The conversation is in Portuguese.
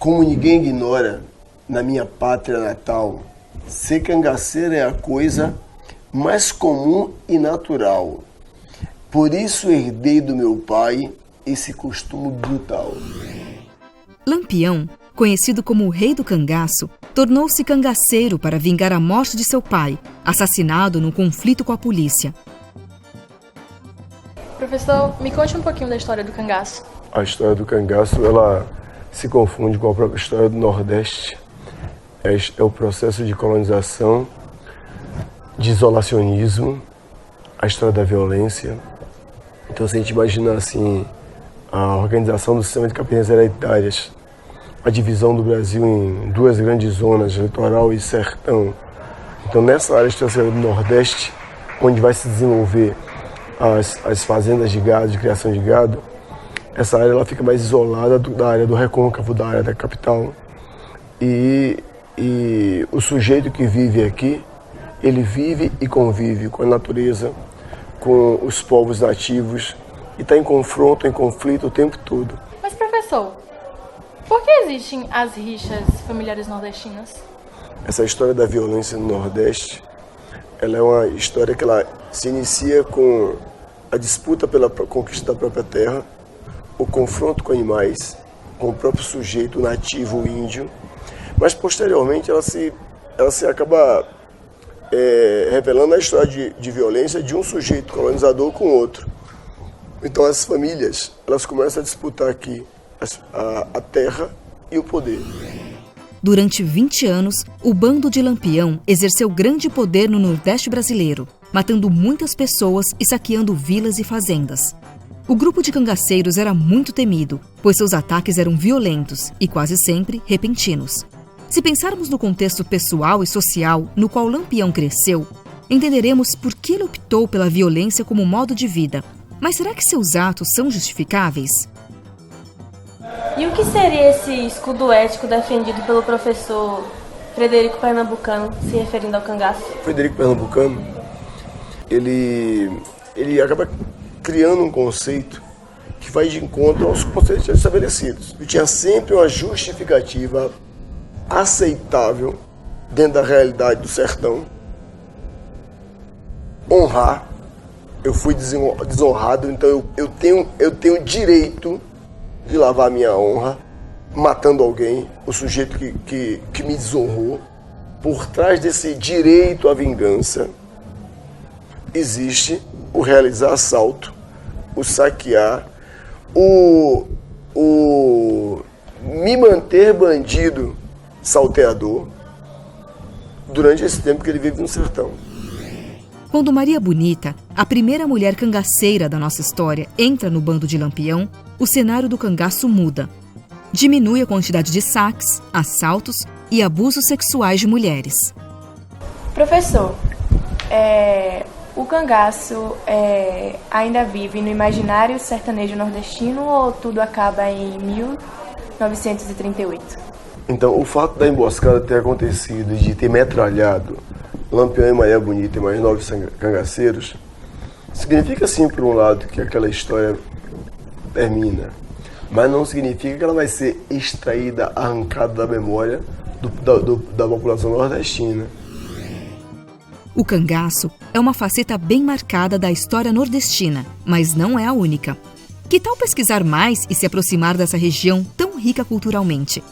Como ninguém ignora, na minha pátria natal, ser cangaceiro é a coisa mais comum e natural. Por isso herdei do meu pai esse costume brutal. Lampião, conhecido como o Rei do Cangaço, tornou-se cangaceiro para vingar a morte de seu pai, assassinado num conflito com a polícia. Professor, me conte um pouquinho da história do cangaço. A história do cangaço, ela se confunde com a própria história do Nordeste. É o processo de colonização, de isolacionismo, a história da violência. Então, se a gente imaginar assim, a organização do sistema de capitanias hereditárias, a divisão do Brasil em duas grandes zonas, litoral e sertão. Então, nessa área estratégica do Nordeste, onde vai se desenvolver as fazendas de gado, de criação de gado, essa área ela fica mais isolada da área do recôncavo, da área da capital. E o sujeito que vive aqui, ele vive e convive com a natureza, com os povos nativos, e está em confronto, em conflito o tempo todo. Mas, professor, por que existem as rixas familiares nordestinas? Essa história da violência no Nordeste, ela é uma história que ela se inicia com a disputa pela conquista da própria terra, o confronto com animais, com o próprio sujeito nativo, o índio, mas posteriormente ela se acaba revelando a história de violência de um sujeito colonizador com outro. Então as famílias, elas começam a disputar aqui a terra e o poder. Durante 20 anos, o bando de Lampião exerceu grande poder no Nordeste brasileiro, matando muitas pessoas e saqueando vilas e fazendas. O grupo de cangaceiros era muito temido, pois seus ataques eram violentos e quase sempre repentinos. Se pensarmos no contexto pessoal e social no qual Lampião cresceu, entenderemos por que ele optou pela violência como modo de vida. Mas será que seus atos são justificáveis? E o que seria esse escudo ético defendido pelo professor Frederico Pernambucano, se referindo ao cangaço? Frederico Pernambucano, ele acaba criando um conceito que vai de encontro aos conceitos estabelecidos. Ele tinha sempre uma justificativa aceitável dentro da realidade do sertão. Honrar. Eu fui desonrado, então eu tenho direito de lavar minha honra, matando alguém, o sujeito que me desonrou. Por trás desse direito à vingança, existe o realizar assalto, o saquear, o me manter bandido, salteador, durante esse tempo que ele vive no sertão. Quando Maria Bonita, a primeira mulher cangaceira da nossa história, entra no bando de Lampião, o cenário do cangaço muda. Diminui a quantidade de saques, assaltos e abusos sexuais de mulheres. Professor, o cangaço ainda vive no imaginário sertanejo nordestino ou tudo acaba em 1938? Então, o fato da emboscada ter acontecido, de ter metralhado Lampião e Maria Bonita e mais 9 cangaceiros, significa sim, por um lado, que aquela história termina, mas não significa que ela vai ser extraída, arrancada da memória da população nordestina. O cangaço é uma faceta bem marcada da história nordestina, mas não é a única. Que tal pesquisar mais e se aproximar dessa região tão rica culturalmente?